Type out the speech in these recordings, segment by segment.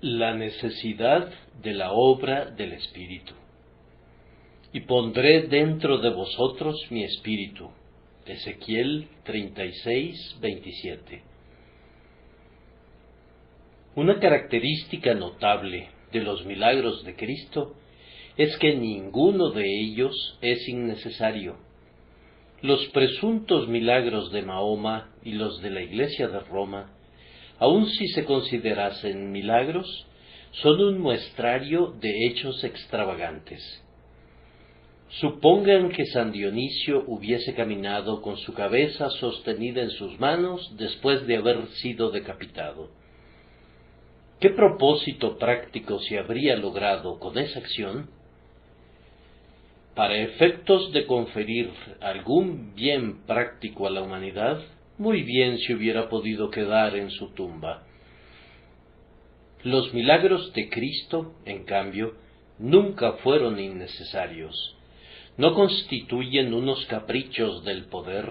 La necesidad de la obra del Espíritu. Y pondré dentro de vosotros mi espíritu. Ezequiel 36:27. Una característica notable de los milagros de Cristo es que ninguno de ellos es innecesario. Los presuntos milagros de Mahoma y los de la Iglesia de Roma, aun si se considerasen milagros, son un muestrario de hechos extravagantes. Supongan que San Dionisio hubiese caminado con su cabeza sostenida en sus manos después de haber sido decapitado. ¿Qué propósito práctico se habría logrado con esa acción? Para efectos de conferir algún bien práctico a la humanidad, muy bien se hubiera podido quedar en su tumba. Los milagros de Cristo, en cambio, nunca fueron innecesarios. No constituyen unos caprichos del poder,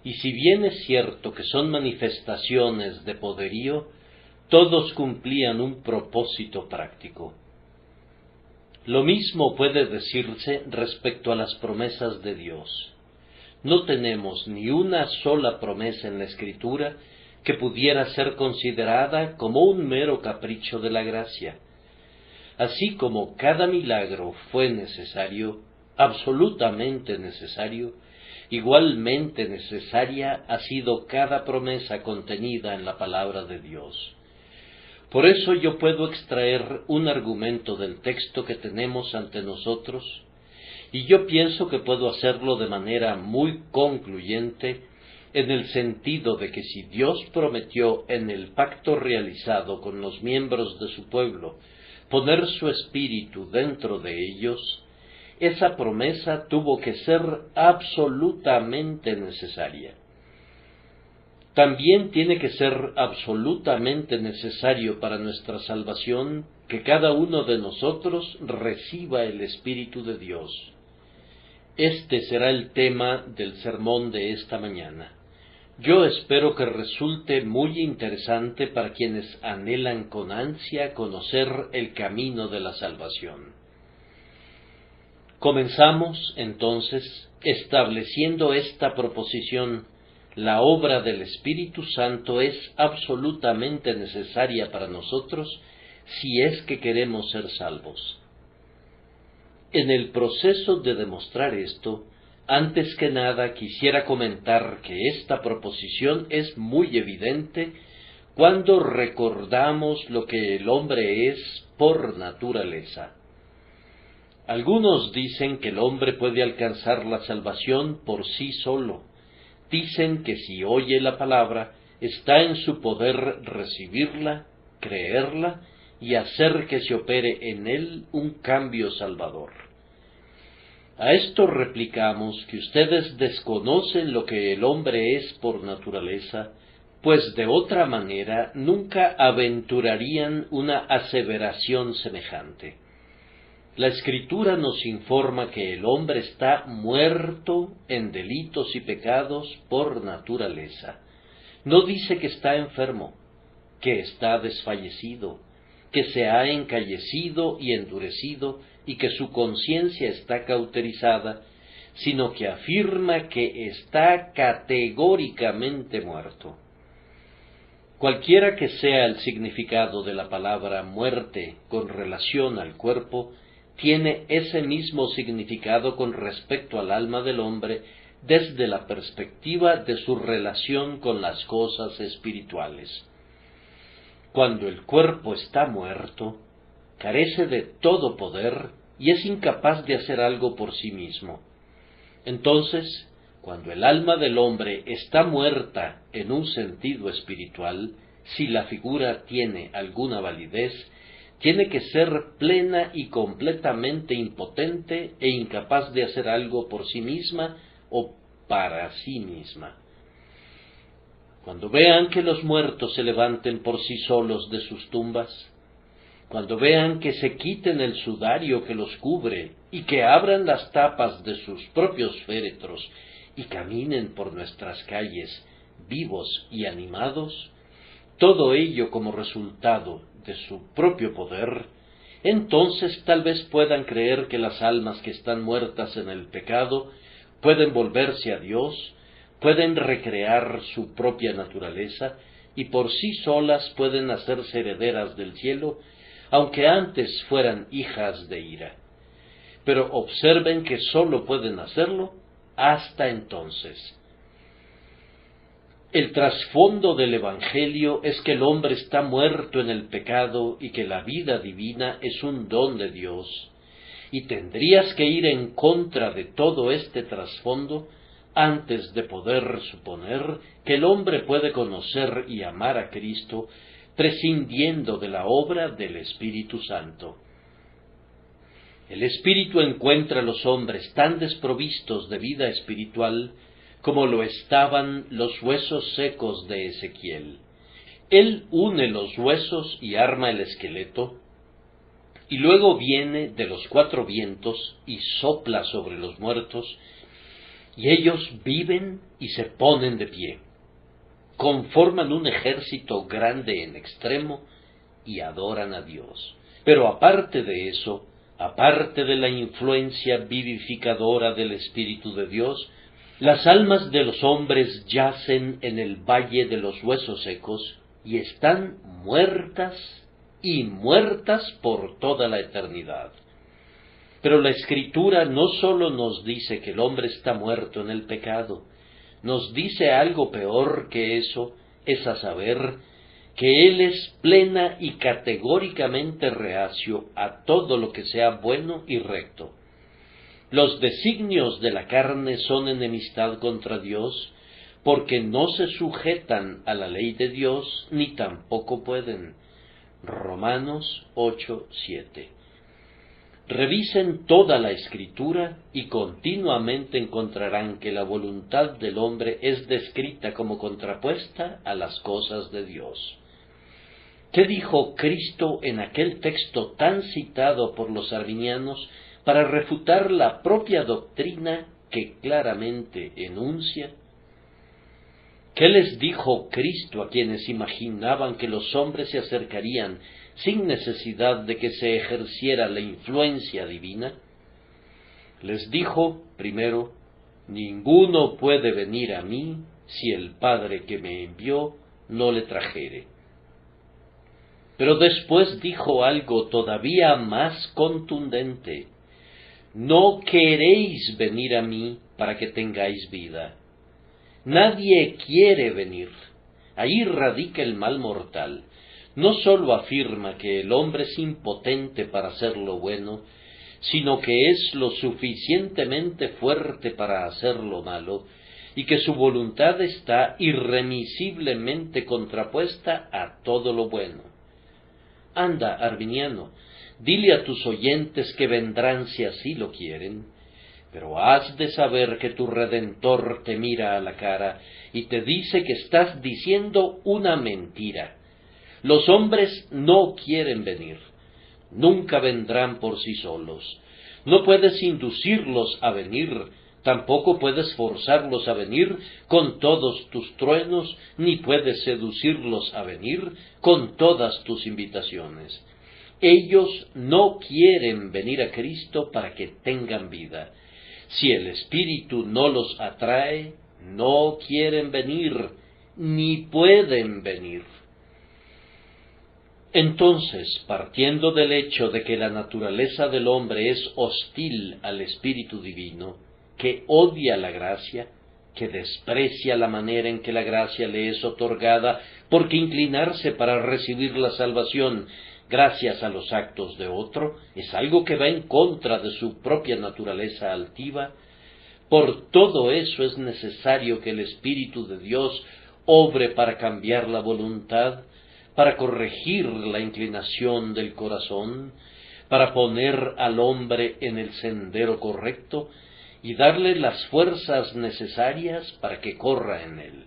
y si bien es cierto que son manifestaciones de poderío, todos cumplían un propósito práctico. Lo mismo puede decirse respecto a las promesas de Dios. No tenemos ni una sola promesa en la Escritura que pudiera ser considerada como un mero capricho de la gracia. Así como cada milagro fue necesario, absolutamente necesario, igualmente necesaria ha sido cada promesa contenida en la palabra de Dios. Por eso yo puedo extraer un argumento del texto que tenemos ante nosotros, y yo pienso que puedo hacerlo de manera muy concluyente, en el sentido de que si Dios prometió en el pacto realizado con los miembros de su pueblo poner su espíritu dentro de ellos, esa promesa tuvo que ser absolutamente necesaria. También tiene que ser absolutamente necesario para nuestra salvación que cada uno de nosotros reciba el Espíritu de Dios. Este será el tema del sermón de esta mañana. Yo espero que resulte muy interesante para quienes anhelan con ansia conocer el camino de la salvación. Comenzamos, entonces, estableciendo esta proposición: la obra del Espíritu Santo es absolutamente necesaria para nosotros si es que queremos ser salvos. En el proceso de demostrar esto, antes que nada quisiera comentar que esta proposición es muy evidente cuando recordamos lo que el hombre es por naturaleza. Algunos dicen que el hombre puede alcanzar la salvación por sí solo. Dicen que si oye la palabra, está en su poder recibirla, creerla y hacer que se opere en él un cambio salvador. A esto replicamos que ustedes desconocen lo que el hombre es por naturaleza, pues de otra manera nunca aventurarían una aseveración semejante. La Escritura nos informa que el hombre está muerto en delitos y pecados por naturaleza. No dice que está enfermo, que está desfallecido, que se ha encallecido y endurecido y que su conciencia está cauterizada, sino que afirma que está categóricamente muerto. Cualquiera que sea el significado de la palabra muerte con relación al cuerpo, tiene ese mismo significado con respecto al alma del hombre desde la perspectiva de su relación con las cosas espirituales. Cuando el cuerpo está muerto, carece de todo poder y es incapaz de hacer algo por sí mismo. Entonces, cuando el alma del hombre está muerta en un sentido espiritual, si la figura tiene alguna validez, tiene que ser plena y completamente impotente e incapaz de hacer algo por sí misma o para sí misma. Cuando vean que los muertos se levanten por sí solos de sus tumbas, cuando vean que se quiten el sudario que los cubre y que abran las tapas de sus propios féretros y caminen por nuestras calles vivos y animados, todo ello como resultado mediante su propio poder, entonces tal vez puedan creer que las almas que están muertas en el pecado pueden volverse a Dios, pueden recrear su propia naturaleza y por sí solas pueden hacerse herederas del cielo, aunque antes fueran hijas de ira. Pero observen que sólo pueden hacerlo hasta entonces. El trasfondo del Evangelio es que el hombre está muerto en el pecado y que la vida divina es un don de Dios. Y tendrías que ir en contra de todo este trasfondo antes de poder suponer que el hombre puede conocer y amar a Cristo prescindiendo de la obra del Espíritu Santo. El Espíritu encuentra a los hombres tan desprovistos de vida espiritual como lo estaban los huesos secos de Ezequiel. Él une los huesos y arma el esqueleto, y luego viene de los cuatro vientos y sopla sobre los muertos, y ellos viven y se ponen de pie. Conforman un ejército grande en extremo y adoran a Dios. Pero aparte de eso, aparte de la influencia vivificadora del Espíritu de Dios, las almas de los hombres yacen en el valle de los huesos secos y están muertas y muertas por toda la eternidad. Pero la Escritura no sólo nos dice que el hombre está muerto en el pecado, nos dice algo peor que eso, es a saber, que Él es plena y categóricamente reacio a todo lo que sea bueno y recto. Los designios de la carne son enemistad contra Dios, porque no se sujetan a la ley de Dios, ni tampoco pueden. Romanos 8:7. Revisen toda la Escritura y continuamente encontrarán que la voluntad del hombre es descrita como contrapuesta a las cosas de Dios. ¿Qué dijo Cristo en aquel texto tan citado por los arminianos para refutar la propia doctrina que claramente enuncia? ¿Qué les dijo Cristo a quienes imaginaban que los hombres se acercarían sin necesidad de que se ejerciera la influencia divina? Les dijo, primero, ninguno puede venir a mí si el Padre que me envió no le trajere. Pero después dijo algo todavía más contundente: no queréis venir a mí para que tengáis vida. Nadie quiere venir. Ahí radica el mal mortal. No sólo afirma que el hombre es impotente para hacer lo bueno, sino que es lo suficientemente fuerte para hacer lo malo, y que su voluntad está irremisiblemente contrapuesta a todo lo bueno. Anda, arminiano, dile a tus oyentes que vendrán si así lo quieren, pero has de saber que tu Redentor te mira a la cara y te dice que estás diciendo una mentira. Los hombres no quieren venir, nunca vendrán por sí solos. No puedes inducirlos a venir, tampoco puedes forzarlos a venir con todos tus truenos, ni puedes seducirlos a venir con todas tus invitaciones. Ellos no quieren venir a Cristo para que tengan vida. Si el Espíritu no los atrae, no quieren venir, ni pueden venir. Entonces, partiendo del hecho de que la naturaleza del hombre es hostil al Espíritu Divino, que odia la gracia, que desprecia la manera en que la gracia le es otorgada, porque inclinarse para recibir la salvación gracias a los actos de otro es algo que va en contra de su propia naturaleza altiva, por todo eso es necesario que el Espíritu de Dios obre para cambiar la voluntad, para corregir la inclinación del corazón, para poner al hombre en el sendero correcto y darle las fuerzas necesarias para que corra en él.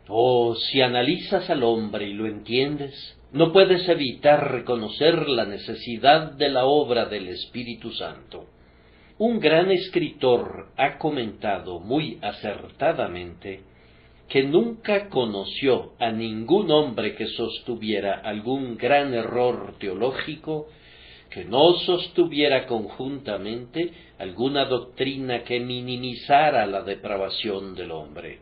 Oh, si analizas al hombre y lo entiendes, no puedes evitar reconocer la necesidad de la obra del Espíritu Santo. Un gran escritor ha comentado muy acertadamente que nunca conoció a ningún hombre que sostuviera algún gran error teológico, que no sostuviera conjuntamente alguna doctrina que minimizara la depravación del hombre.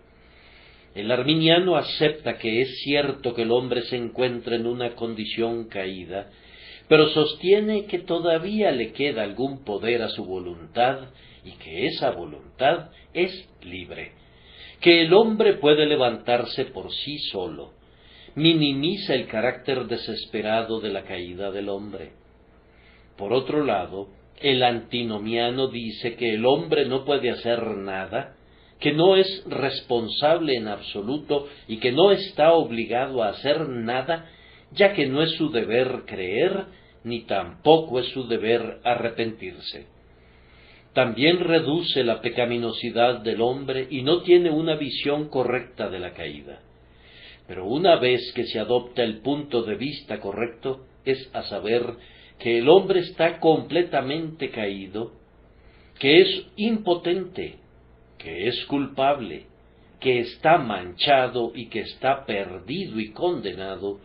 El arminiano acepta que es cierto que el hombre se encuentra en una condición caída, pero sostiene que todavía le queda algún poder a su voluntad y que esa voluntad es libre, que el hombre puede levantarse por sí solo. Minimiza el carácter desesperado de la caída del hombre. Por otro lado, el antinomiano dice que el hombre no puede hacer nada, que no es responsable en absoluto y que no está obligado a hacer nada, ya que no es su deber creer, ni tampoco es su deber arrepentirse. También reduce la pecaminosidad del hombre y no tiene una visión correcta de la caída. Pero una vez que se adopta el punto de vista correcto, es a saber que el hombre está completamente caído, que es impotente, que es culpable, que está manchado y que está perdido y condenado,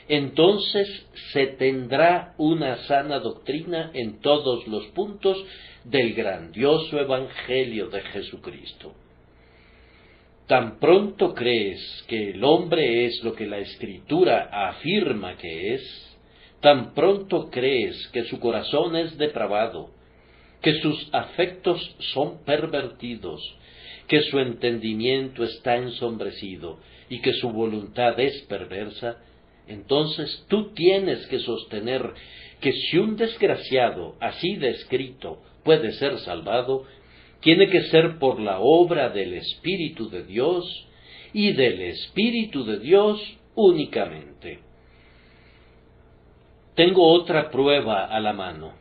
entonces se tendrá una sana doctrina en todos los puntos del grandioso Evangelio de Jesucristo. Tan pronto crees que el hombre es lo que la Escritura afirma que es, tan pronto crees que su corazón es depravado, que sus afectos son pervertidos, que su entendimiento está ensombrecido y que su voluntad es perversa, entonces tú tienes que sostener que si un desgraciado así descrito puede ser salvado, tiene que ser por la obra del Espíritu de Dios y del Espíritu de Dios únicamente. Tengo otra prueba a la mano.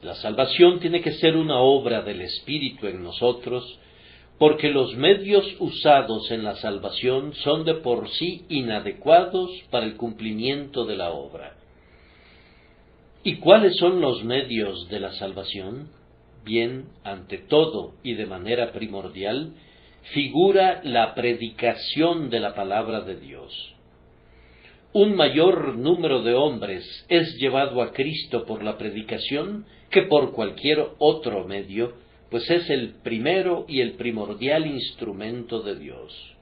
La salvación tiene que ser una obra del Espíritu en nosotros, porque los medios usados en la salvación son de por sí inadecuados para el cumplimiento de la obra. ¿Y cuáles son los medios de la salvación? Bien, ante todo y de manera primordial, figura la predicación de la palabra de Dios. Un mayor número de hombres es llevado a Cristo por la predicación que por cualquier otro medio, pues es el primero y el primordial instrumento de Dios.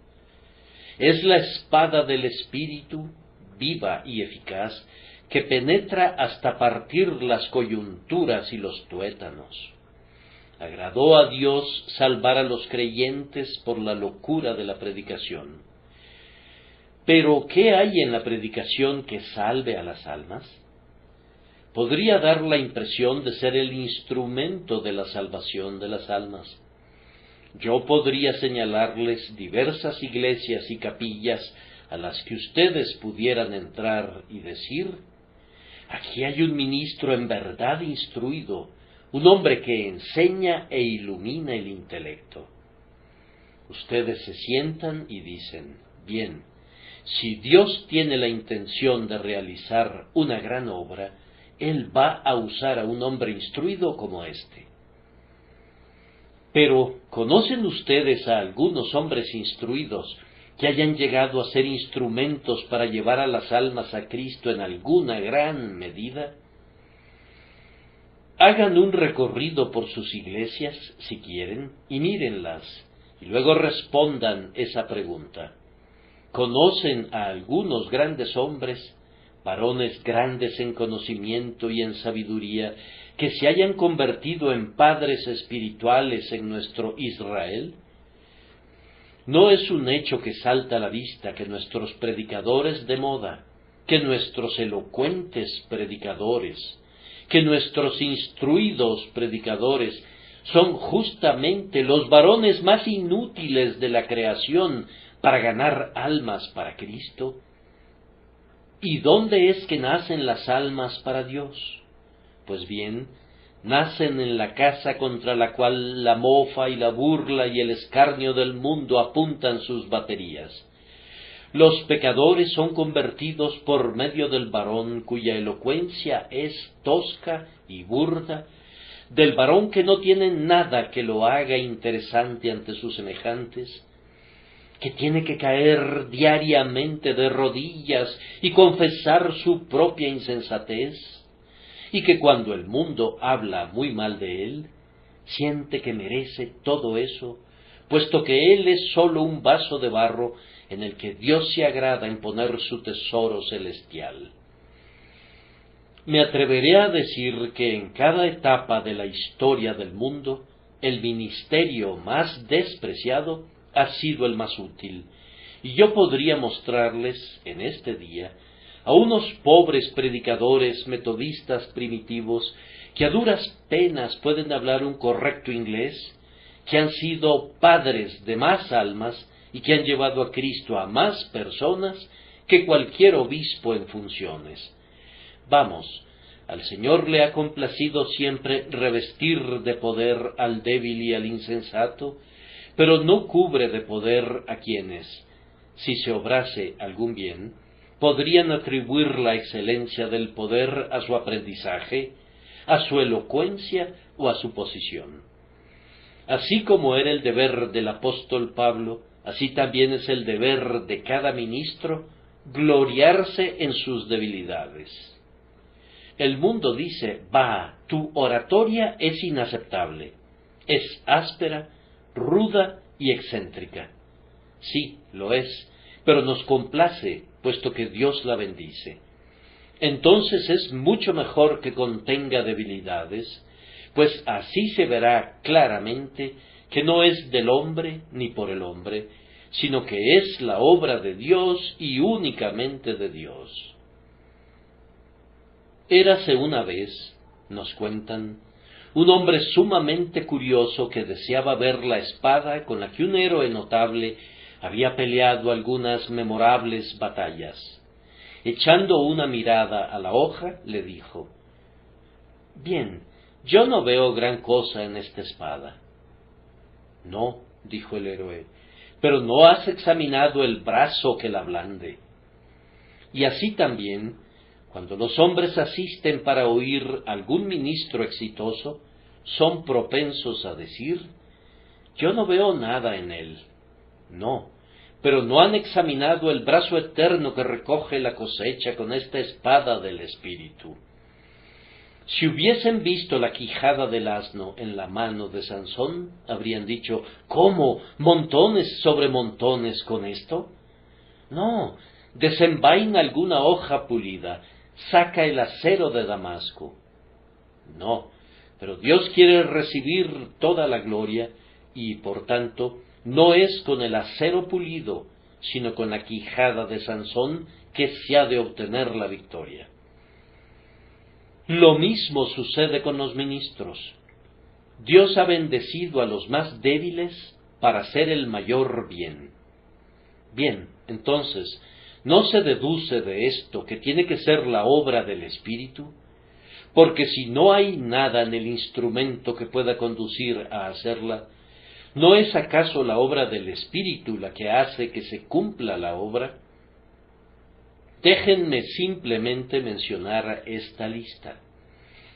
Es la espada del Espíritu, viva y eficaz, que penetra hasta partir las coyunturas y los tuétanos. Agradó a Dios salvar a los creyentes por la locura de la predicación. Pero, ¿qué hay en la predicación que salve a las almas? Podría dar la impresión de ser el instrumento de la salvación de las almas. Yo podría señalarles diversas iglesias y capillas a las que ustedes pudieran entrar y decir: aquí hay un ministro en verdad instruido, un hombre que enseña e ilumina el intelecto. Ustedes se sientan y dicen: bien, si Dios tiene la intención de realizar una gran obra, Él va a usar a un hombre instruido como este. Pero, ¿conocen ustedes a algunos hombres instruidos que hayan llegado a ser instrumentos para llevar a las almas a Cristo en alguna gran medida? Hagan un recorrido por sus iglesias, si quieren, y mírenlas, y luego respondan esa pregunta. ¿Conocen a algunos grandes hombres, varones grandes en conocimiento y en sabiduría, que se hayan convertido en padres espirituales en nuestro Israel? No es un hecho que salta a la vista que nuestros predicadores de moda, que nuestros elocuentes predicadores, que nuestros instruidos predicadores son justamente los varones más inútiles de la creación para ganar almas para Cristo? ¿Y dónde es que nacen las almas para Dios? Pues bien, nacen en la casa contra la cual la mofa y la burla y el escarnio del mundo apuntan sus baterías. Los pecadores son convertidos por medio del varón cuya elocuencia es tosca y burda, del varón que no tiene nada que lo haga interesante ante sus semejantes, que tiene que caer diariamente de rodillas y confesar su propia insensatez, y que cuando el mundo habla muy mal de él, siente que merece todo eso, puesto que él es sólo un vaso de barro en el que Dios se agrada en poner su tesoro celestial. Me atreveré a decir que en cada etapa de la historia del mundo, el ministerio más despreciado ha sido el más útil, y yo podría mostrarles, en este día, a unos pobres predicadores metodistas primitivos que a duras penas pueden hablar un correcto inglés, que han sido padres de más almas y que han llevado a Cristo a más personas que cualquier obispo en funciones. Vamos, al Señor le ha complacido siempre revestir de poder al débil y al insensato, pero no cubre de poder a quienes, si se obrase algún bien, podrían atribuir la excelencia del poder a su aprendizaje, a su elocuencia o a su posición. Así como era el deber del apóstol Pablo, así también es el deber de cada ministro gloriarse en sus debilidades. El mundo dice: «Bah, tu oratoria es inaceptable, es áspera, ruda y excéntrica». Sí, lo es, pero nos complace, puesto que Dios la bendice. Entonces es mucho mejor que contenga debilidades, pues así se verá claramente que no es del hombre ni por el hombre, sino que es la obra de Dios y únicamente de Dios. Érase una vez, nos cuentan, un hombre sumamente curioso que deseaba ver la espada con la que un héroe notable había peleado algunas memorables batallas. Echando una mirada a la hoja, le dijo: «Bien, yo no veo gran cosa en esta espada». «No», dijo el héroe, «pero no has examinado el brazo que la blande». Y así también, cuando los hombres asisten para oír algún ministro exitoso, son propensos a decir: «Yo no veo nada en él». No, pero no han examinado el brazo eterno que recoge la cosecha con esta espada del Espíritu. Si hubiesen visto la quijada del asno en la mano de Sansón, habrían dicho: «¿Cómo? ¿Montones sobre montones con esto?». No, desenvaina alguna hoja pulida, saca el acero de Damasco. No, pero Dios quiere recibir toda la gloria y, por tanto, no es con el acero pulido, sino con la quijada de Sansón que se ha de obtener la victoria. Lo mismo sucede con los ministros. Dios ha bendecido a los más débiles para hacer el mayor bien. Bien, entonces, ¿no se deduce de esto que tiene que ser la obra del Espíritu? Porque si no hay nada en el instrumento que pueda conducir a hacerla, ¿no es acaso la obra del Espíritu la que hace que se cumpla la obra? Déjenme simplemente mencionar esta lista.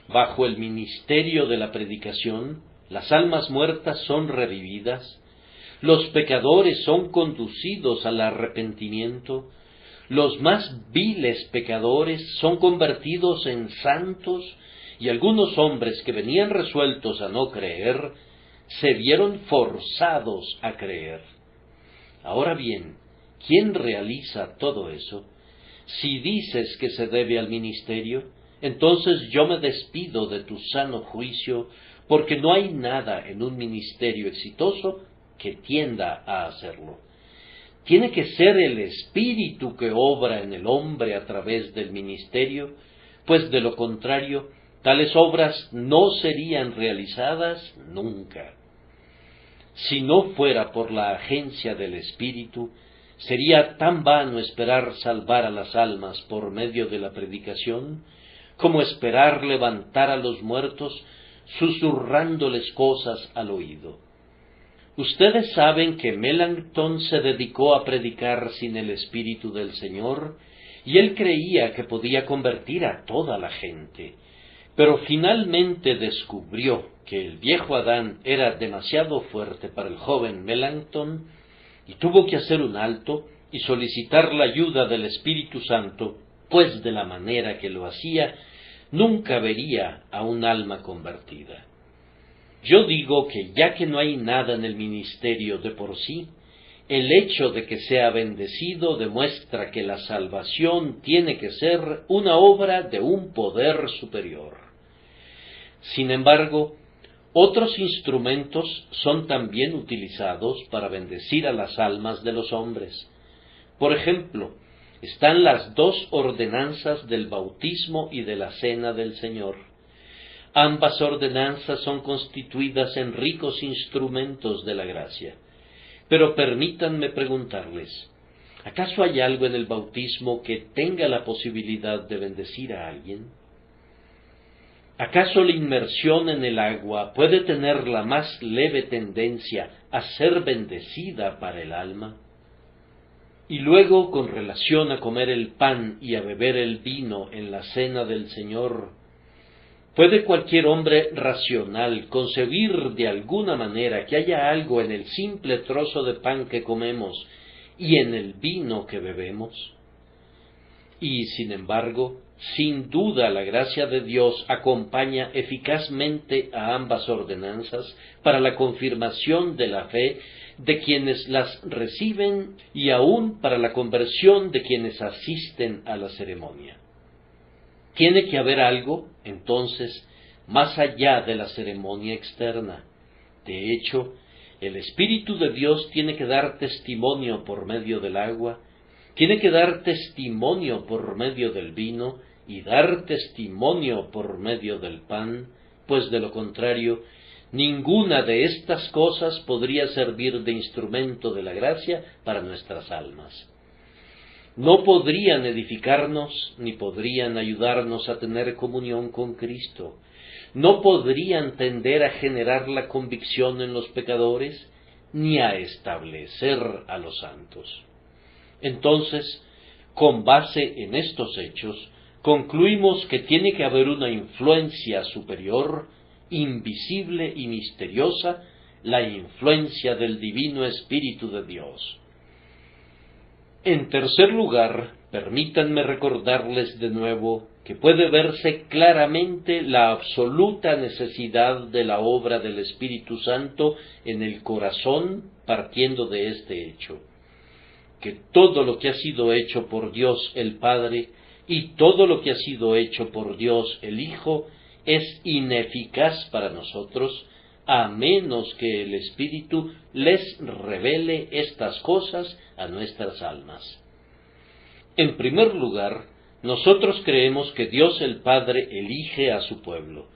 Bajo el ministerio de la predicación, las almas muertas son revividas, los pecadores son conducidos al arrepentimiento, los más viles pecadores son convertidos en santos, y algunos hombres que venían resueltos a no creer, se vieron forzados a creer. Ahora bien, ¿quién realiza todo eso? Si dices que se debe al ministerio, entonces yo me despido de tu sano juicio, porque no hay nada en un ministerio exitoso que tienda a hacerlo. Tiene que ser el Espíritu que obra en el hombre a través del ministerio, pues de lo contrario, tales obras no serían realizadas nunca. Si no fuera por la agencia del Espíritu, sería tan vano esperar salvar a las almas por medio de la predicación, como esperar levantar a los muertos susurrándoles cosas al oído. Ustedes saben que Melanchthon se dedicó a predicar sin el Espíritu del Señor, y él creía que podía convertir a toda la gente, pero finalmente descubrió que el viejo Adán era demasiado fuerte para el joven Melanchthon, y tuvo que hacer un alto y solicitar la ayuda del Espíritu Santo, pues de la manera que lo hacía, nunca vería a un alma convertida. Yo digo que ya que no hay nada en el ministerio de por sí, el hecho de que sea bendecido demuestra que la salvación tiene que ser una obra de un poder superior. Sin embargo, otros instrumentos son también utilizados para bendecir a las almas de los hombres. Por ejemplo, están las dos ordenanzas del bautismo y de la cena del Señor. Ambas ordenanzas son constituidas en ricos instrumentos de la gracia. Pero permítanme preguntarles, ¿acaso hay algo en el bautismo que tenga la posibilidad de bendecir a alguien? ¿Acaso la inmersión en el agua puede tener la más leve tendencia a ser bendecida para el alma? Y luego, con relación a comer el pan y a beber el vino en la cena del Señor, ¿puede cualquier hombre racional concebir de alguna manera que haya algo en el simple trozo de pan que comemos y en el vino que bebemos? Y, sin embargo, sin duda la gracia de Dios acompaña eficazmente a ambas ordenanzas para la confirmación de la fe de quienes las reciben y aún para la conversión de quienes asisten a la ceremonia. Tiene que haber algo, entonces, más allá de la ceremonia externa. De hecho, el Espíritu de Dios tiene que dar testimonio por medio del agua, tiene que dar testimonio por medio del vino y dar testimonio por medio del pan, pues de lo contrario, ninguna de estas cosas podría servir de instrumento de la gracia para nuestras almas. No podrían edificarnos ni podrían ayudarnos a tener comunión con Cristo. No podrían tender a generar la convicción en los pecadores ni a establecer a los santos. Entonces, con base en estos hechos, concluimos que tiene que haber una influencia superior, invisible y misteriosa, la influencia del Divino Espíritu de Dios. En tercer lugar, permítanme recordarles de nuevo que puede verse claramente la absoluta necesidad de la obra del Espíritu Santo en el corazón partiendo de este hecho, que todo lo que ha sido hecho por Dios el Padre y todo lo que ha sido hecho por Dios el Hijo es ineficaz para nosotros, a menos que el Espíritu les revele estas cosas a nuestras almas. En primer lugar, nosotros creemos que Dios el Padre elige a su pueblo.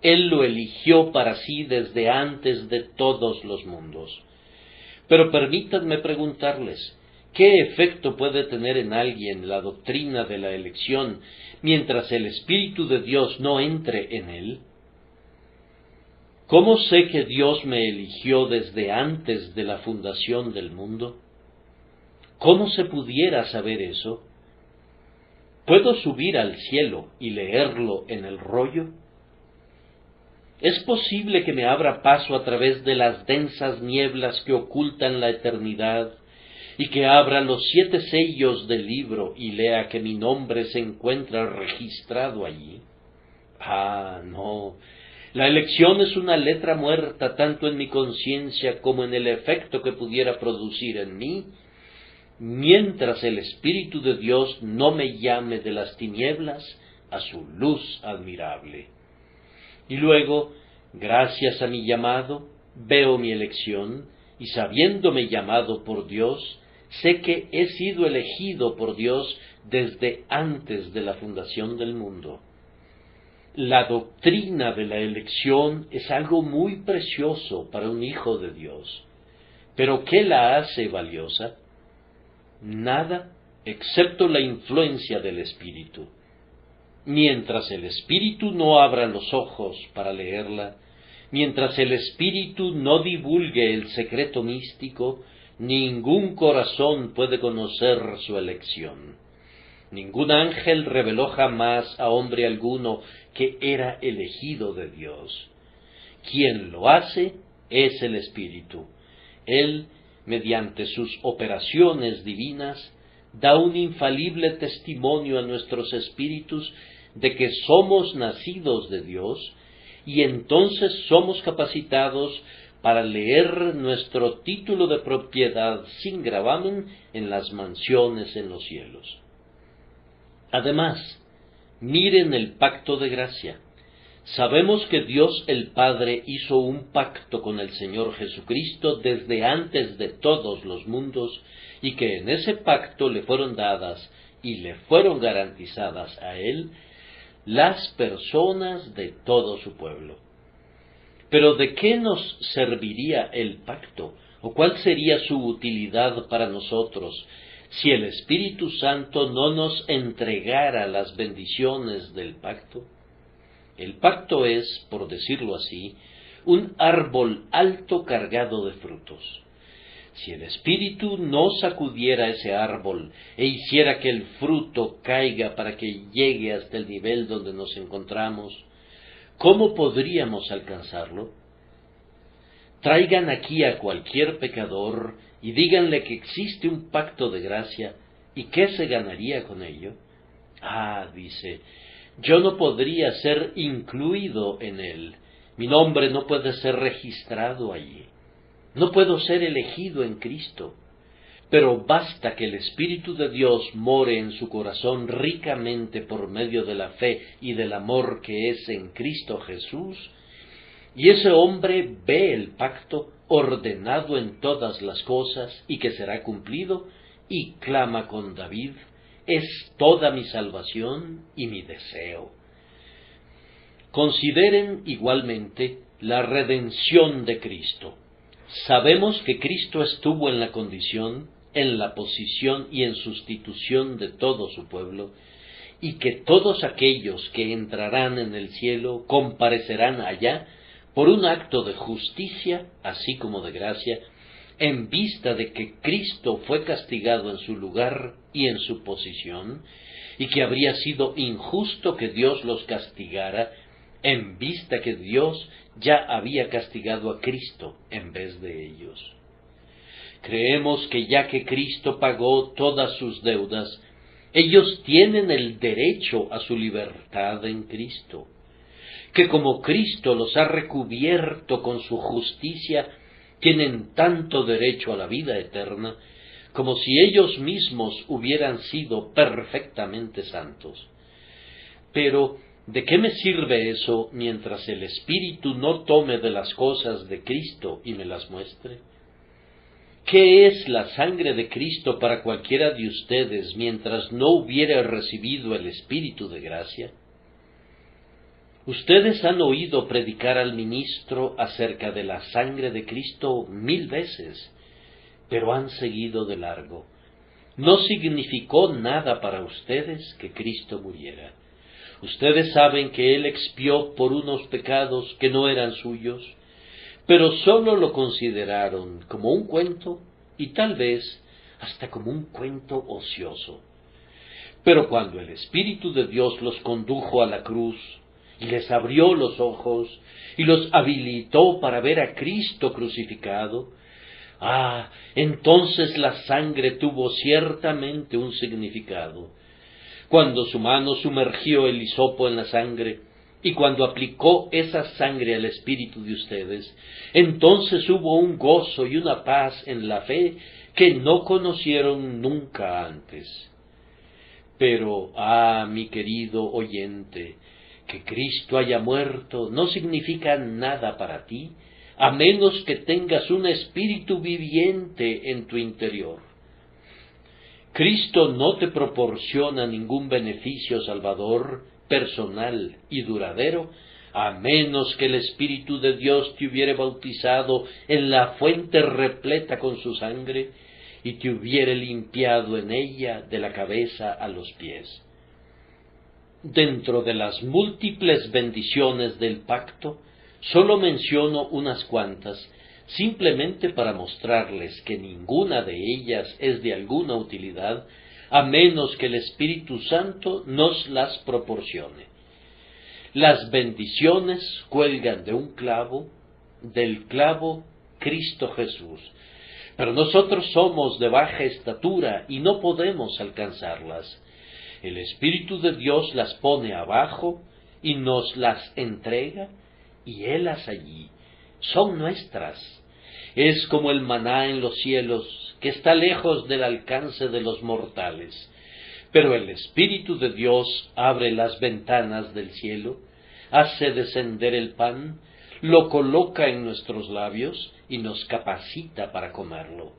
Él lo eligió para sí desde antes de todos los mundos. Pero permítanme preguntarles, ¿qué efecto puede tener en alguien la doctrina de la elección mientras el Espíritu de Dios no entre en él? ¿Cómo sé que Dios me eligió desde antes de la fundación del mundo? ¿Cómo se pudiera saber eso? ¿Puedo subir al cielo y leerlo en el rollo? ¿Es posible que me abra paso a través de las densas nieblas que ocultan la eternidad y que abra los 7 sellos del libro y lea que mi nombre se encuentra registrado allí? Ah, no. La elección es una letra muerta tanto en mi conciencia como en el efecto que pudiera producir en mí, mientras el Espíritu de Dios no me llame de las tinieblas a su luz admirable. Y luego, gracias a mi llamado, veo mi elección, y sabiéndome llamado por Dios, sé que he sido elegido por Dios desde antes de la fundación del mundo. La doctrina de la elección es algo muy precioso para un hijo de Dios. ¿Pero qué la hace valiosa? Nada excepto la influencia del Espíritu. Mientras el Espíritu no abra los ojos para leerla, mientras el Espíritu no divulgue el secreto místico, ningún corazón puede conocer su elección. Ningún ángel reveló jamás a hombre alguno que era elegido de Dios. Quien lo hace es el Espíritu. Él mediante sus operaciones divinas, da un infalible testimonio a nuestros espíritus de que somos nacidos de Dios, y entonces somos capacitados para leer nuestro título de propiedad sin gravamen en las mansiones en los cielos. Además, miren el pacto de gracia. Sabemos que Dios el Padre hizo un pacto con el Señor Jesucristo desde antes de todos los mundos, y que en ese pacto le fueron dadas y le fueron garantizadas a Él las personas de todo su pueblo. Pero ¿de qué nos serviría el pacto? ¿O cuál sería su utilidad para nosotros si el Espíritu Santo no nos entregara las bendiciones del pacto? El pacto es, por decirlo así, un árbol alto cargado de frutos. Si el Espíritu no sacudiera ese árbol e hiciera que el fruto caiga para que llegue hasta el nivel donde nos encontramos, ¿cómo podríamos alcanzarlo? Traigan aquí a cualquier pecador y díganle que existe un pacto de gracia, ¿y qué se ganaría con ello? Dice, yo no podría ser incluido en él, mi nombre no puede ser registrado allí, no puedo ser elegido en Cristo, pero basta que el Espíritu de Dios more en su corazón ricamente por medio de la fe y del amor que es en Cristo Jesús, y ese hombre ve el pacto ordenado en todas las cosas y que será cumplido, y clama con David, es toda mi salvación y mi deseo. Consideren igualmente la redención de Cristo. Sabemos que Cristo estuvo en la condición, en la posición y en sustitución de todo su pueblo, y que todos aquellos que entrarán en el cielo comparecerán allá por un acto de justicia, así como de gracia, en vista de que Cristo fue castigado en su lugar y en su posición, y que habría sido injusto que Dios los castigara, en vista que Dios ya había castigado a Cristo en vez de ellos. Creemos que ya que Cristo pagó todas sus deudas, ellos tienen el derecho a su libertad en Cristo, que como Cristo los ha recubierto con su justicia, tienen tanto derecho a la vida eterna, como si ellos mismos hubieran sido perfectamente santos. Pero, ¿de qué me sirve eso mientras el Espíritu no tome de las cosas de Cristo y me las muestre? ¿Qué es la sangre de Cristo para cualquiera de ustedes mientras no hubiere recibido el Espíritu de gracia? Ustedes han oído predicar al ministro acerca de la sangre de Cristo 1000 veces, pero han seguido de largo. No significó nada para ustedes que Cristo muriera. Ustedes saben que Él expió por unos pecados que no eran suyos, pero sólo lo consideraron como un cuento y tal vez hasta como un cuento ocioso. Pero cuando el Espíritu de Dios los condujo a la cruz y les abrió los ojos y los habilitó para ver a Cristo crucificado, entonces la sangre tuvo ciertamente un significado. Cuando su mano sumergió el hisopo en la sangre, y cuando aplicó esa sangre al espíritu de ustedes, entonces hubo un gozo y una paz en la fe que no conocieron nunca antes. Pero, mi querido oyente, que Cristo haya muerto no significa nada para ti, a menos que tengas un espíritu viviente en tu interior. Cristo no te proporciona ningún beneficio salvador, personal y duradero, a menos que el Espíritu de Dios te hubiere bautizado en la fuente repleta con su sangre y te hubiere limpiado en ella de la cabeza a los pies. Dentro de las múltiples bendiciones del pacto, solo menciono unas cuantas, simplemente para mostrarles que ninguna de ellas es de alguna utilidad, a menos que el Espíritu Santo nos las proporcione. Las bendiciones cuelgan de un clavo, del clavo Cristo Jesús. pero nosotros somos de baja estatura y no podemos alcanzarlas. El Espíritu de Dios las pone abajo y nos las entrega, y helas allí. Son nuestras. Es como el maná en los cielos, que está lejos del alcance de los mortales. Pero el Espíritu de Dios abre las ventanas del cielo, hace descender el pan, lo coloca en nuestros labios y nos capacita para comerlo.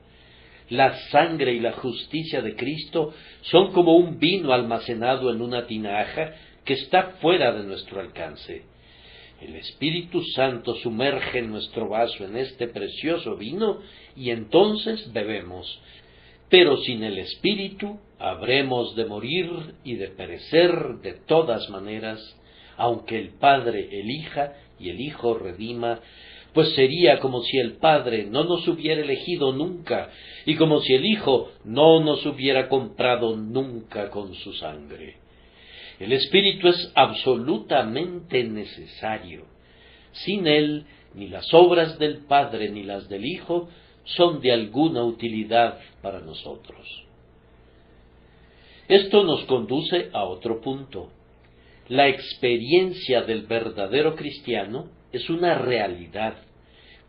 La sangre y la justicia de Cristo son como un vino almacenado en una tinaja que está fuera de nuestro alcance. El Espíritu Santo sumerge nuestro vaso en este precioso vino y entonces bebemos. Pero sin el Espíritu habremos de morir y de perecer de todas maneras, aunque el Padre elija y el Hijo redima, pues sería como si el Padre no nos hubiera elegido nunca, y como si el Hijo no nos hubiera comprado nunca con su sangre. El Espíritu es absolutamente necesario. Sin él, ni las obras del Padre ni las del Hijo son de alguna utilidad para nosotros. Esto nos conduce a otro punto. La experiencia del verdadero cristiano es una realidad,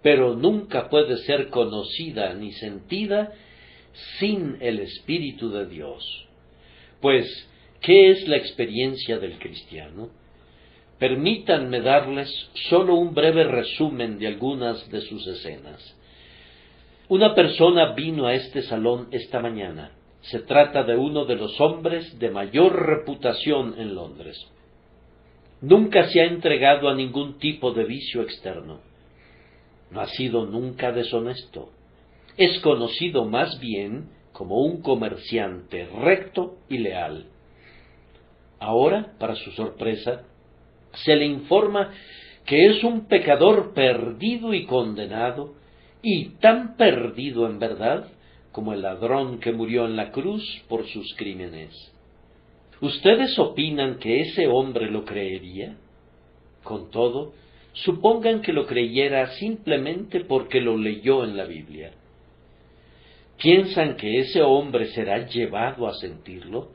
pero nunca puede ser conocida ni sentida sin el Espíritu de Dios. Pues, ¿qué es la experiencia del cristiano? Permítanme darles solo un breve resumen de algunas de sus escenas. Una persona vino a este salón esta mañana. Se trata de uno de los hombres de mayor reputación en Londres. Nunca se ha entregado a ningún tipo de vicio externo. No ha sido nunca deshonesto. Es conocido más bien como un comerciante recto y leal. Ahora, para su sorpresa, se le informa que es un pecador perdido y condenado, y tan perdido en verdad como el ladrón que murió en la cruz por sus crímenes. ¿Ustedes opinan que ese hombre lo creería? Con todo, supongan que lo creyera simplemente porque lo leyó en la Biblia. ¿Piensan que ese hombre será llevado a sentirlo?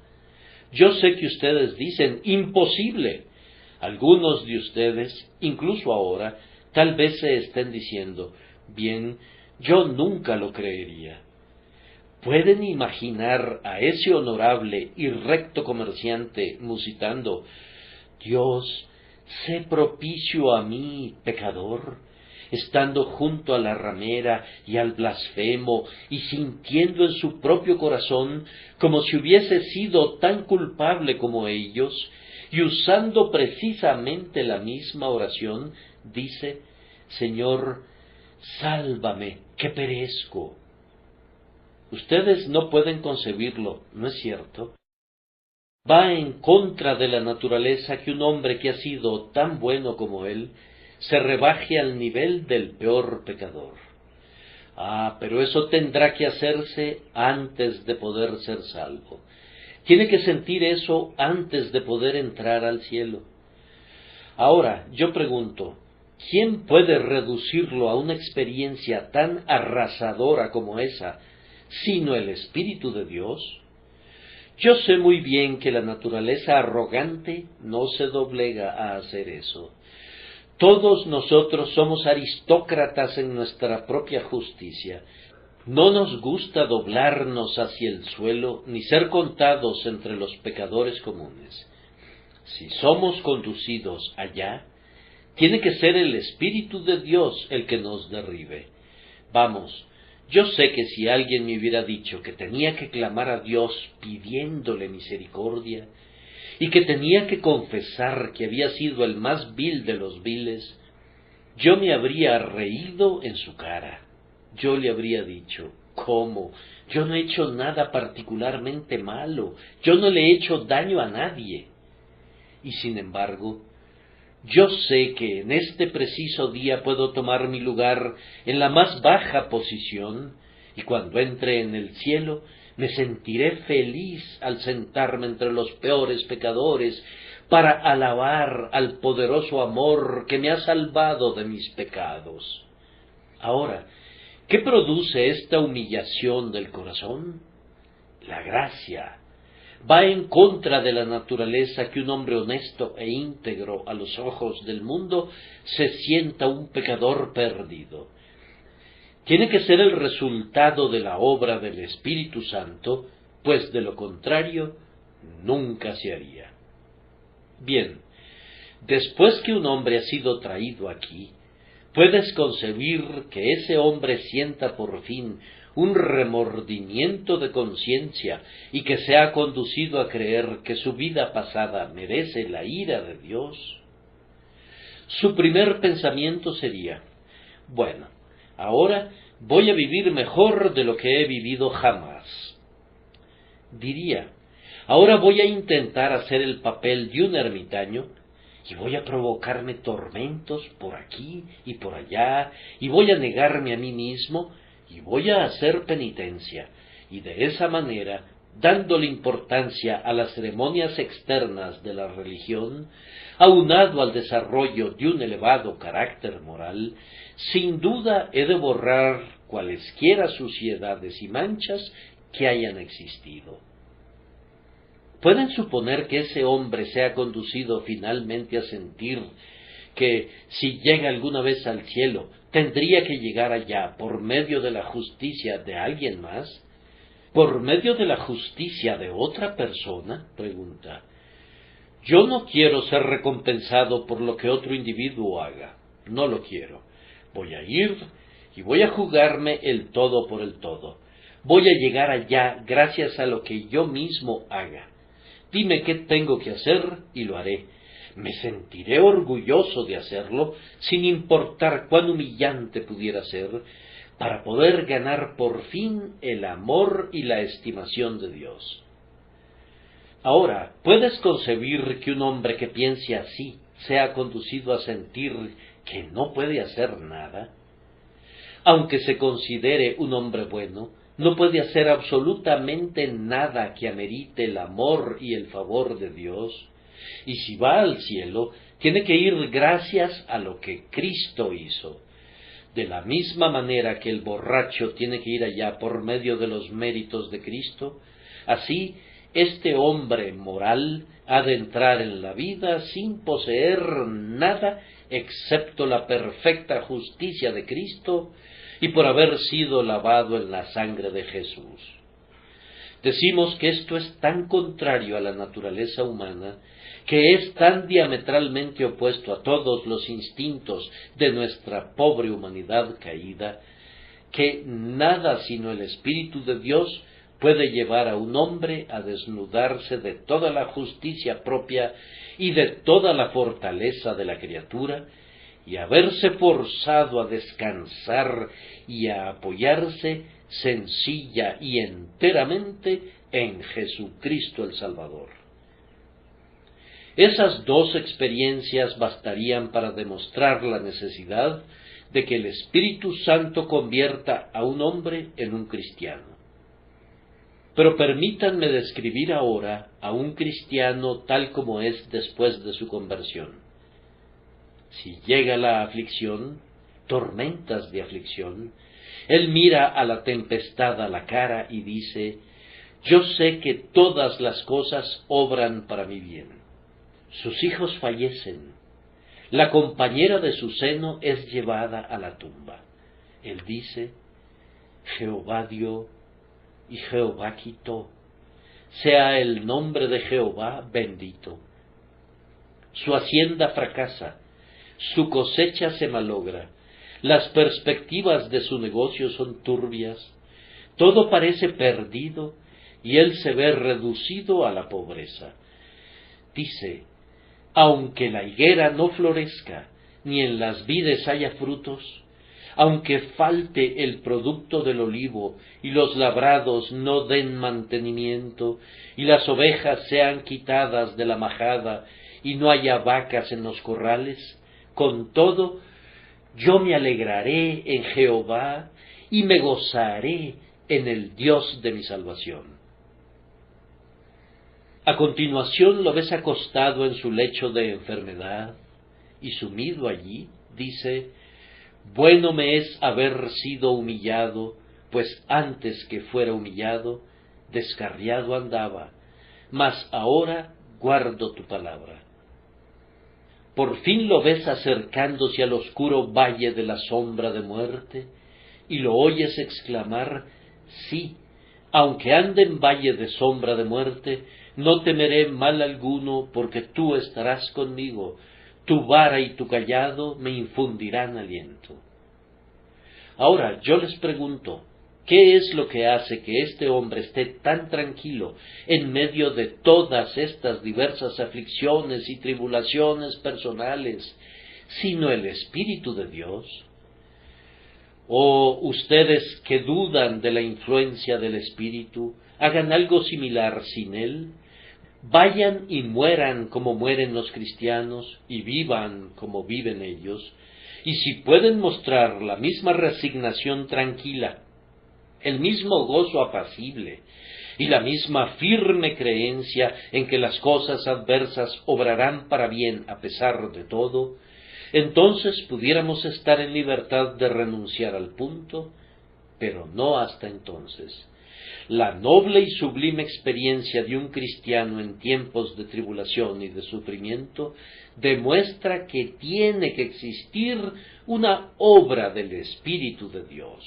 Yo sé que ustedes dicen, imposible. Algunos de ustedes, incluso ahora, tal vez se estén diciendo, bien, yo nunca lo creería. ¿Pueden imaginar a ese honorable y recto comerciante musitando, Dios, sé propicio a mí, pecador, estando junto a la ramera y al blasfemo y sintiendo en su propio corazón como si hubiese sido tan culpable como ellos, y usando precisamente la misma oración, dice, Señor, sálvame, que perezco? Ustedes no pueden concebirlo, ¿no es cierto? Va en contra de la naturaleza que un hombre que ha sido tan bueno como él se rebaje al nivel del peor pecador. Pero eso tendrá que hacerse antes de poder ser salvo. Tiene que sentir eso antes de poder entrar al cielo. Ahora, yo pregunto, ¿quién puede reducirlo a una experiencia tan arrasadora como esa, sino el Espíritu de Dios? Yo sé muy bien que la naturaleza arrogante no se doblega a hacer eso. Todos nosotros somos aristócratas en nuestra propia justicia. No nos gusta doblarnos hacia el suelo ni ser contados entre los pecadores comunes. Si somos conducidos allá, tiene que ser el Espíritu de Dios el que nos derribe. Vamos, yo sé que si alguien me hubiera dicho que tenía que clamar a Dios pidiéndole misericordia, y que tenía que confesar que había sido el más vil de los viles, yo me habría reído en su cara. Yo le habría dicho, ¿cómo? Yo no he hecho nada particularmente malo, yo no le he hecho daño a nadie. Y sin embargo, yo sé que en este preciso día puedo tomar mi lugar en la más baja posición, y cuando entre en el cielo me sentiré feliz al sentarme entre los peores pecadores para alabar al poderoso amor que me ha salvado de mis pecados. Ahora, ¿Qué produce esta humillación del corazón? La gracia. Va en contra de la naturaleza que un hombre honesto e íntegro a los ojos del mundo se sienta un pecador perdido. Tiene que ser el resultado de la obra del Espíritu Santo, pues de lo contrario nunca se haría. Bien, después que un hombre ha sido traído aquí, ¿puedes concebir que ese hombre sienta por fin un remordimiento de conciencia y que se ha conducido a creer que su vida pasada merece la ira de Dios? Su primer pensamiento sería: bueno, ahora voy a vivir mejor de lo que he vivido jamás. Diría: ahora voy a intentar hacer el papel de un ermitaño y voy a provocarme tormentos por aquí y por allá, y voy a negarme a mí mismo, y voy a hacer penitencia, y de esa manera, dándole importancia a las ceremonias externas de la religión, aunado al desarrollo de un elevado carácter moral, sin duda he de borrar cualesquiera suciedades y manchas que hayan existido. ¿Pueden suponer que ese hombre sea conducido finalmente a sentir que, si llega alguna vez al cielo, tendría que llegar allá por medio de la justicia de alguien más? ¿Por medio de la justicia de otra persona? Pregunta. Yo no quiero ser recompensado por lo que otro individuo haga. No lo quiero. Voy a ir y voy a jugarme el todo por el todo. Voy a llegar allá gracias a lo que yo mismo haga. Dime qué tengo que hacer y lo haré. Me sentiré orgulloso de hacerlo, sin importar cuán humillante pudiera ser, para poder ganar por fin el amor y la estimación de Dios. Ahora, ¿puedes concebir que un hombre que piense así sea conducido a sentir que no puede hacer nada? Aunque se considere un hombre bueno, no puede hacer absolutamente nada que amerite el amor y el favor de Dios, y si va al cielo, tiene que ir gracias a lo que Cristo hizo. De la misma manera que el borracho tiene que ir allá por medio de los méritos de Cristo, así este hombre moral ha de entrar en la vida sin poseer nada excepto la perfecta justicia de Cristo, y por haber sido lavado en la sangre de Jesús. Decimos que esto es tan contrario a la naturaleza humana, que es tan diametralmente opuesto a todos los instintos de nuestra pobre humanidad caída, que nada sino el Espíritu de Dios puede llevar a un hombre a desnudarse de toda la justicia propia y de toda la fortaleza de la criatura, y a verse forzado a descansar y a apoyarse sencilla y enteramente en Jesucristo el Salvador. Esas dos experiencias bastarían para demostrar la necesidad de que el Espíritu Santo convierta a un hombre en un cristiano. Pero permítanme describir ahora a un cristiano tal como es después de su conversión. Si llega la aflicción, tormentas de aflicción, él mira a la tempestad a la cara y dice: yo sé que todas las cosas obran para mi bien. Sus hijos fallecen, la compañera de su seno es llevada a la tumba. Él dice: Jehová dio y Jehová quitó, sea el nombre de Jehová bendito. Su hacienda fracasa, su cosecha se malogra, las perspectivas de su negocio son turbias, todo parece perdido y él se ve reducido a la pobreza. Dice: aunque la higuera no florezca, ni en las vides haya frutos, aunque falte el producto del olivo y los labrados no den mantenimiento, y las ovejas sean quitadas de la majada y no haya vacas en los corrales, con todo, yo me alegraré en Jehová y me gozaré en el Dios de mi salvación. A continuación lo ves acostado en su lecho de enfermedad y sumido allí, dice: Bueno me es haber sido humillado, pues antes que fuera humillado, descarriado andaba, mas ahora guardo tu palabra. Por fin lo ves acercándose al oscuro valle de la sombra de muerte, y lo oyes exclamar, sí, aunque ande en valle de sombra de muerte, no temeré mal alguno, porque tú estarás conmigo, tu vara y tu cayado me infundirán aliento. Ahora yo les pregunto, ¿qué es lo que hace que este hombre esté tan tranquilo en medio de todas estas diversas aflicciones y tribulaciones personales, sino el Espíritu de Dios? ¿O ustedes que dudan de la influencia del Espíritu, hagan algo similar sin él? Vayan y mueran como mueren los cristianos, y vivan como viven ellos, y si pueden mostrar la misma resignación tranquila, el mismo gozo apacible y la misma firme creencia en que las cosas adversas obrarán para bien a pesar de todo, entonces pudiéramos estar en libertad de renunciar al punto, pero no hasta entonces. La noble y sublime experiencia de un cristiano en tiempos de tribulación y de sufrimiento demuestra que tiene que existir una obra del Espíritu de Dios.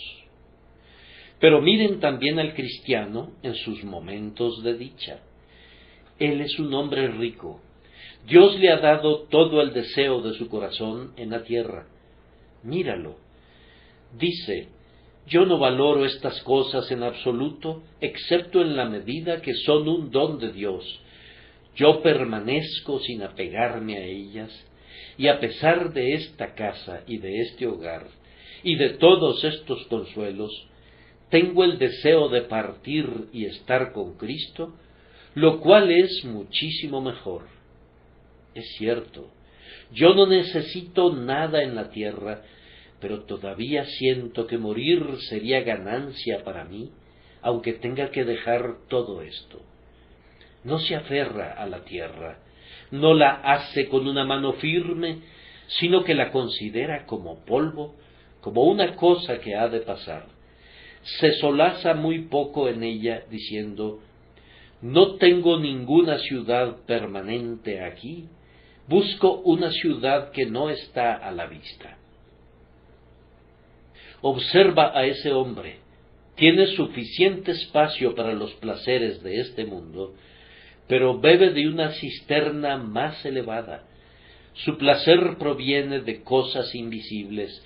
Pero miren también al cristiano en sus momentos de dicha. Él es un hombre rico. Dios le ha dado todo el deseo de su corazón en la tierra. Míralo. Dice, yo no valoro estas cosas en absoluto, excepto en la medida que son un don de Dios. Yo permanezco sin apegarme a ellas, y a pesar de esta casa y de este hogar, y de todos estos consuelos, tengo el deseo de partir y estar con Cristo, lo cual es muchísimo mejor. Es cierto, yo no necesito nada en la tierra, pero todavía siento que morir sería ganancia para mí, aunque tenga que dejar todo esto. No se aferra a la tierra, no la hace con una mano firme, sino que la considera como polvo, como una cosa que ha de pasar. Se solaza muy poco en ella, diciendo, no tengo ninguna ciudad permanente aquí, busco una ciudad que no está a la vista. Observa a ese hombre, tiene suficiente espacio para los placeres de este mundo, pero bebe de una cisterna más elevada. Su placer proviene de cosas invisibles.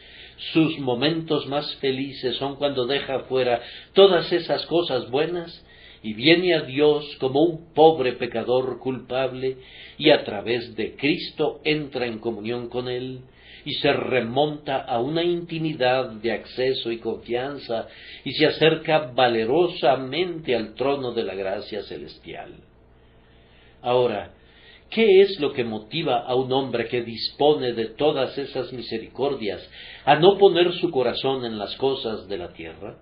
Sus momentos más felices son cuando deja fuera todas esas cosas buenas y viene a Dios como un pobre pecador culpable y a través de Cristo entra en comunión con Él y se remonta a una intimidad de acceso y confianza y se acerca valerosamente al trono de la gracia celestial. Ahora, ¿qué es lo que motiva a un hombre que dispone de todas esas misericordias a no poner su corazón en las cosas de la tierra?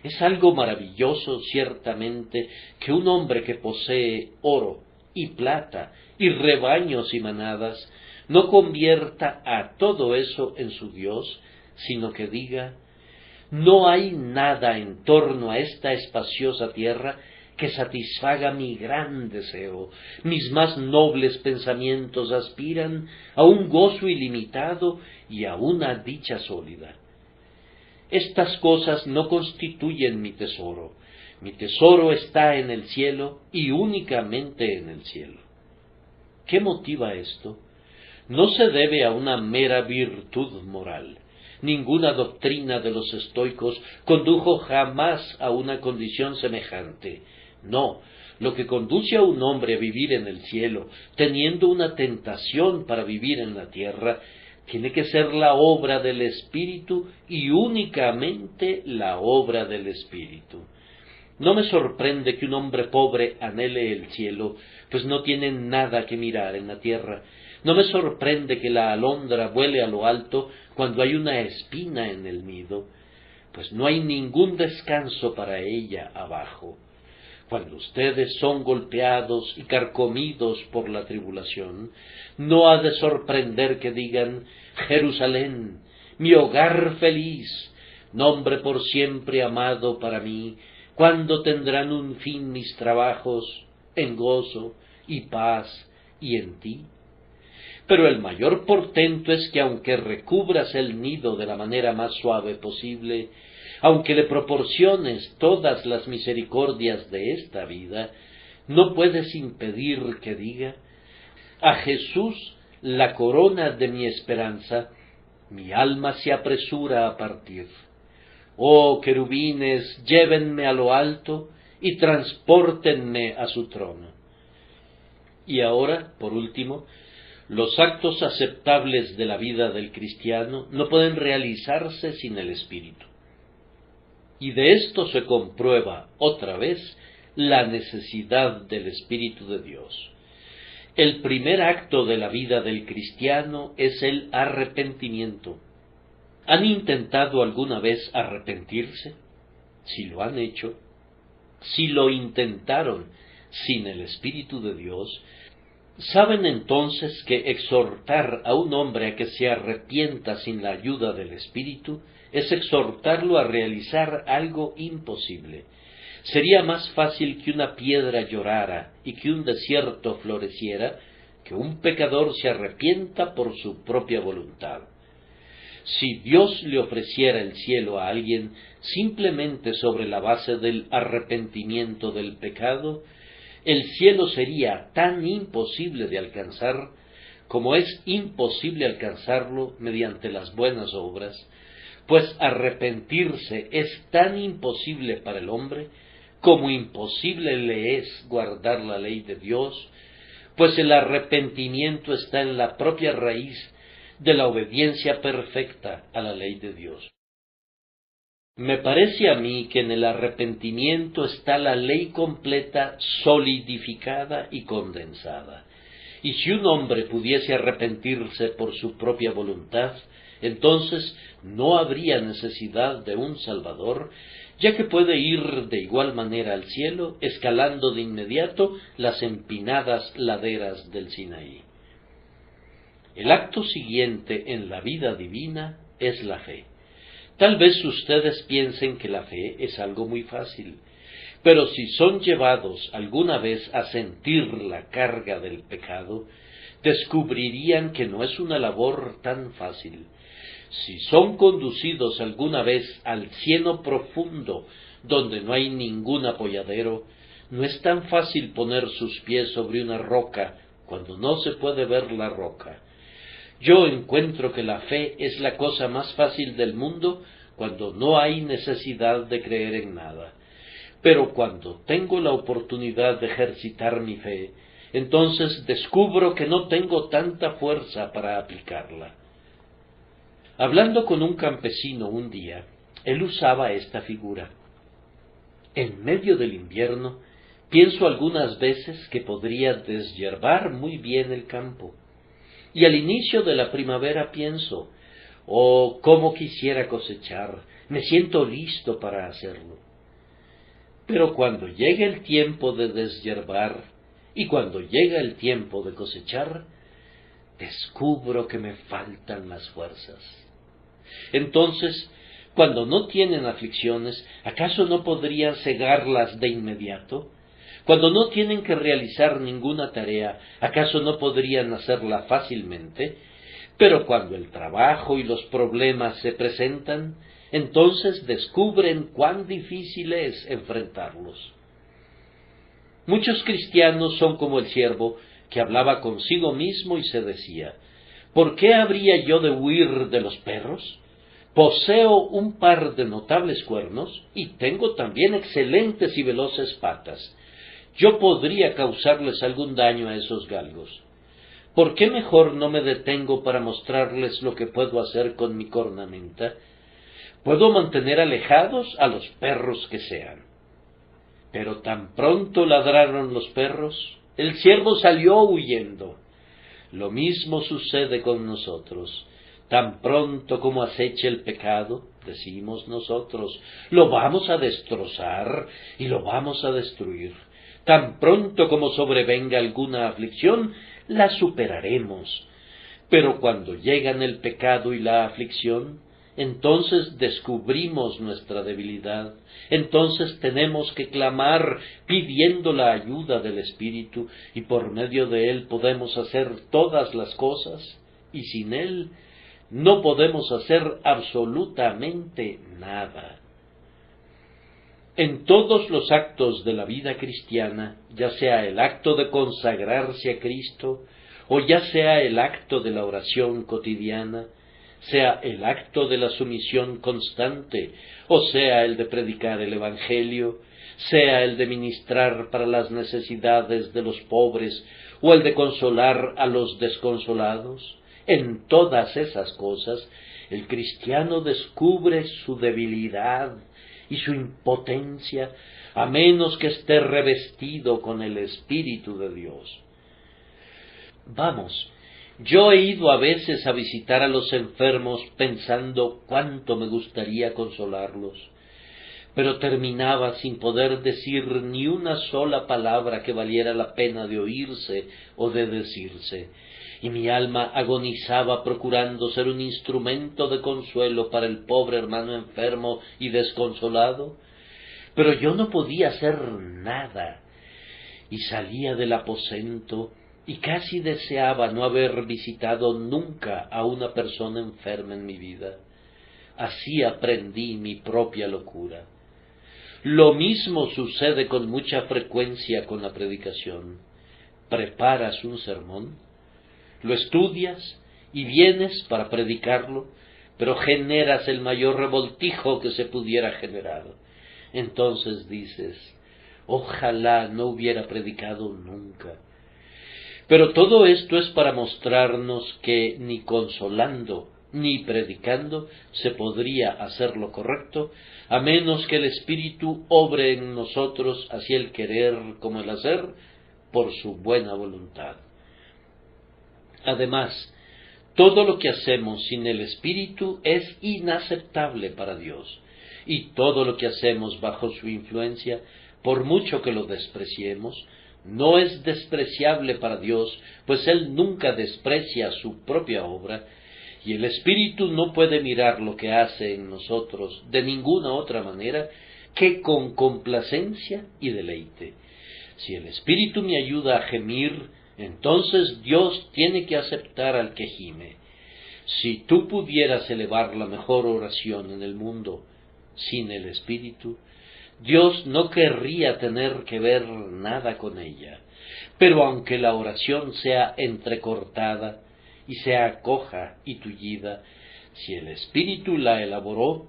Es algo maravilloso, ciertamente, que un hombre que posee oro y plata y rebaños y manadas no convierta a todo eso en su Dios, sino que diga, no hay nada en torno a esta espaciosa tierra que satisfaga mi gran deseo. Mis más nobles pensamientos aspiran a un gozo ilimitado y a una dicha sólida. Estas cosas no constituyen mi tesoro. Mi tesoro está en el cielo y únicamente en el cielo. ¿Qué motiva esto? No se debe a una mera virtud moral. Ninguna doctrina de los estoicos condujo jamás a una condición semejante. No, lo que conduce a un hombre a vivir en el cielo, teniendo una tentación para vivir en la tierra, tiene que ser la obra del Espíritu y únicamente la obra del Espíritu. No me sorprende que un hombre pobre anhele el cielo, pues no tiene nada que mirar en la tierra. No me sorprende que la alondra vuele a lo alto cuando hay una espina en el nido, pues no hay ningún descanso para ella abajo. Cuando ustedes son golpeados y carcomidos por la tribulación, no ha de sorprender que digan, Jerusalén, mi hogar feliz, nombre por siempre amado para mí, cuándo tendrán un fin mis trabajos, en gozo y paz y en ti. Pero el mayor portento es que aunque recubras el nido de la manera más suave posible, aunque le proporciones todas las misericordias de esta vida, no puedes impedir que diga: a Jesús, la corona de mi esperanza, mi alma se apresura a partir. Oh querubines, llévenme a lo alto y transpórtenme a su trono. Y ahora, por último, los actos aceptables de la vida del cristiano no pueden realizarse sin el Espíritu. Y de esto se comprueba otra vez la necesidad del Espíritu de Dios. El primer acto de la vida del cristiano es el arrepentimiento. ¿Han intentado alguna vez arrepentirse? Si lo han hecho, si lo intentaron sin el Espíritu de Dios, saben entonces que exhortar a un hombre a que se arrepienta sin la ayuda del Espíritu es exhortarlo a realizar algo imposible. Sería más fácil que una piedra llorara y que un desierto floreciera, que un pecador se arrepienta por su propia voluntad. Si Dios le ofreciera el cielo a alguien simplemente sobre la base del arrepentimiento del pecado, el cielo sería tan imposible de alcanzar como es imposible alcanzarlo mediante las buenas obras, pues arrepentirse es tan imposible para el hombre como imposible le es guardar la ley de Dios, pues el arrepentimiento está en la propia raíz de la obediencia perfecta a la ley de Dios. Me parece a mí que en el arrepentimiento está la ley completa, solidificada y condensada. Y si un hombre pudiese arrepentirse por su propia voluntad, entonces no habría necesidad de un Salvador, ya que puede ir de igual manera al cielo, escalando de inmediato las empinadas laderas del Sinaí. El acto siguiente en la vida divina es la fe. Tal vez ustedes piensen que la fe es algo muy fácil, pero si son llevados alguna vez a sentir la carga del pecado, descubrirían que no es una labor tan fácil. Si son conducidos alguna vez al cieno profundo, donde no hay ningún apoyadero, no es tan fácil poner sus pies sobre una roca cuando no se puede ver la roca. Yo encuentro que la fe es la cosa más fácil del mundo cuando no hay necesidad de creer en nada. Pero cuando tengo la oportunidad de ejercitar mi fe, entonces descubro que no tengo tanta fuerza para aplicarla. Hablando con un campesino un día, él usaba esta figura. En medio del invierno, pienso algunas veces que podría deshiervar muy bien el campo. Y al inicio de la primavera pienso: oh, cómo quisiera cosechar, me siento listo para hacerlo. Pero cuando llega el tiempo de deshiervar y cuando llega el tiempo de cosechar, descubro que me faltan las fuerzas. Entonces, cuando no tienen aflicciones, ¿acaso no podrían cegarlas de inmediato? Cuando no tienen que realizar ninguna tarea, ¿acaso no podrían hacerla fácilmente? Pero cuando el trabajo y los problemas se presentan, entonces descubren cuán difícil es enfrentarlos. Muchos cristianos son como el siervo que hablaba consigo mismo y se decía: ¿por qué habría yo de huir de los perros? Poseo un par de notables cuernos y tengo también excelentes y veloces patas. Yo podría causarles algún daño a esos galgos. ¿Por qué mejor no me detengo para mostrarles lo que puedo hacer con mi cornamenta? Puedo mantener alejados a los perros que sean. Pero tan pronto ladraron los perros, el siervo salió huyendo. Lo mismo sucede con nosotros. Tan pronto como aceche el pecado, decimos nosotros, lo vamos a destrozar y lo vamos a destruir. Tan pronto como sobrevenga alguna aflicción, la superaremos. Pero cuando llegan el pecado y la aflicción, entonces descubrimos nuestra debilidad, entonces tenemos que clamar pidiendo la ayuda del Espíritu, y por medio de Él podemos hacer todas las cosas, y sin Él no podemos hacer absolutamente nada. En todos los actos de la vida cristiana, ya sea el acto de consagrarse a Cristo, o ya sea el acto de la oración cotidiana, sea el acto de la sumisión constante, o sea el de predicar el Evangelio, sea el de ministrar para las necesidades de los pobres, o el de consolar a los desconsolados, en todas esas cosas, el cristiano descubre su debilidad y su impotencia, a menos que esté revestido con el Espíritu de Dios. Vamos, yo he ido a veces a visitar a los enfermos pensando cuánto me gustaría consolarlos, pero terminaba sin poder decir ni una sola palabra que valiera la pena de oírse o de decirse, y mi alma agonizaba procurando ser un instrumento de consuelo para el pobre hermano enfermo y desconsolado, pero yo no podía hacer nada, y salía del aposento y casi deseaba no haber visitado nunca a una persona enferma en mi vida. Así aprendí mi propia locura. Lo mismo sucede con mucha frecuencia con la predicación. Preparas un sermón, lo estudias y vienes para predicarlo, pero generas el mayor revoltijo que se pudiera generar. Entonces dices, ojalá no hubiera predicado nunca. Pero todo esto es para mostrarnos que ni consolando ni predicando se podría hacer lo correcto, a menos que el Espíritu obre en nosotros así el querer como el hacer, por su buena voluntad. Además, todo lo que hacemos sin el Espíritu es inaceptable para Dios, y todo lo que hacemos bajo su influencia, por mucho que lo despreciemos, no es despreciable para Dios, pues Él nunca desprecia su propia obra, y el Espíritu no puede mirar lo que hace en nosotros de ninguna otra manera que con complacencia y deleite. Si el Espíritu me ayuda a gemir, entonces Dios tiene que aceptar al que gime. Si tú pudieras elevar la mejor oración en el mundo sin el Espíritu, Dios no querría tener que ver nada con ella. Pero aunque la oración sea entrecortada y sea coja y tullida, si el Espíritu la elaboró,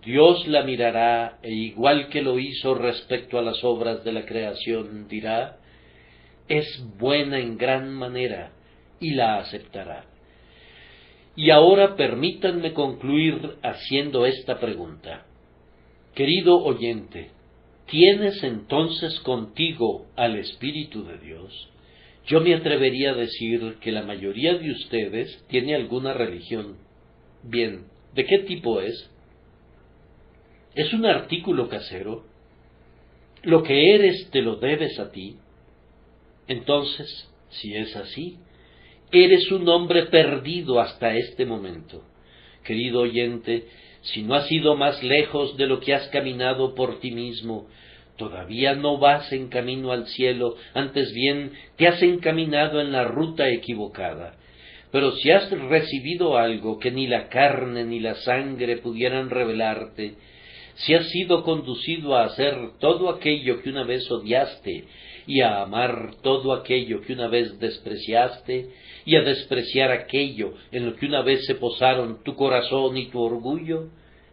Dios la mirará e igual que lo hizo respecto a las obras de la creación, dirá, es buena en gran manera, y la aceptará. Y ahora permítanme concluir haciendo esta pregunta. Querido oyente, ¿tienes entonces contigo al Espíritu de Dios? Yo me atrevería a decir que la mayoría de ustedes tiene alguna religión. Bien, ¿de qué tipo es? ¿Es un artículo casero? ¿Lo que eres te lo debes a ti? Entonces, si es así, eres un hombre perdido hasta este momento. Querido oyente, si no has ido más lejos de lo que has caminado por ti mismo, todavía no vas en camino al cielo, antes bien te has encaminado en la ruta equivocada. Pero si has recibido algo que ni la carne ni la sangre pudieran revelarte, si has sido conducido a hacer todo aquello que una vez odiaste, y a amar todo aquello que una vez despreciaste, y a despreciar aquello en lo que una vez se posaron tu corazón y tu orgullo,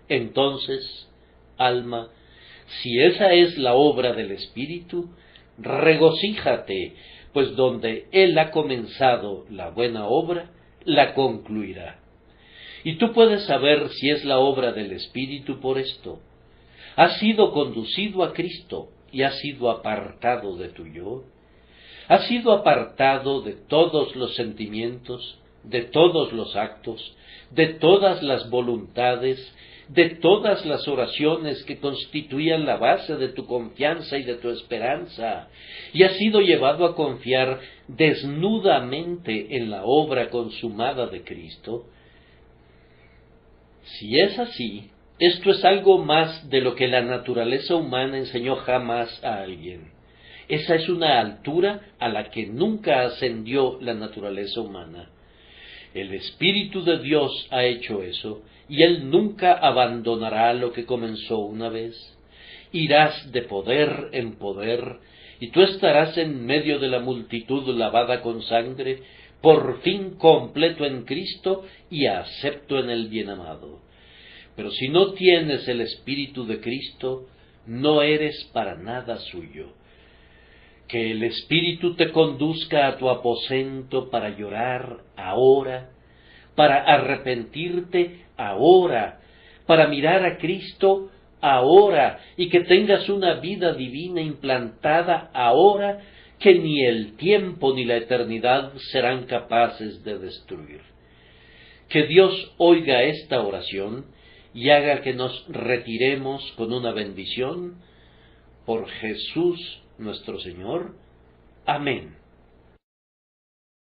entonces, alma, si esa es la obra del Espíritu, regocíjate, pues donde Él ha comenzado la buena obra, la concluirá. Y tú puedes saber si es la obra del Espíritu por esto. Has sido conducido a Cristo y has sido apartado de tu yo. Has sido apartado de todos los sentimientos, de todos los actos, de todas las voluntades, de todas las oraciones que constituían la base de tu confianza y de tu esperanza, y has sido llevado a confiar desnudamente en la obra consumada de Cristo? Si es así, esto es algo más de lo que la naturaleza humana enseñó jamás a alguien. Esa es una altura a la que nunca ascendió la naturaleza humana. El Espíritu de Dios ha hecho eso, y Él nunca abandonará lo que comenzó una vez. Irás de poder en poder, y tú estarás en medio de la multitud lavada con sangre, por fin completo en Cristo y acepto en el Bienamado. Pero si no tienes el Espíritu de Cristo, no eres para nada suyo. Que el Espíritu te conduzca a tu aposento para llorar ahora, para arrepentirte ahora, para mirar a Cristo ahora, y que tengas una vida divina implantada ahora que ni el tiempo ni la eternidad serán capaces de destruir. Que Dios oiga esta oración y haga que nos retiremos con una bendición por Jesús nuestro Señor. Amén.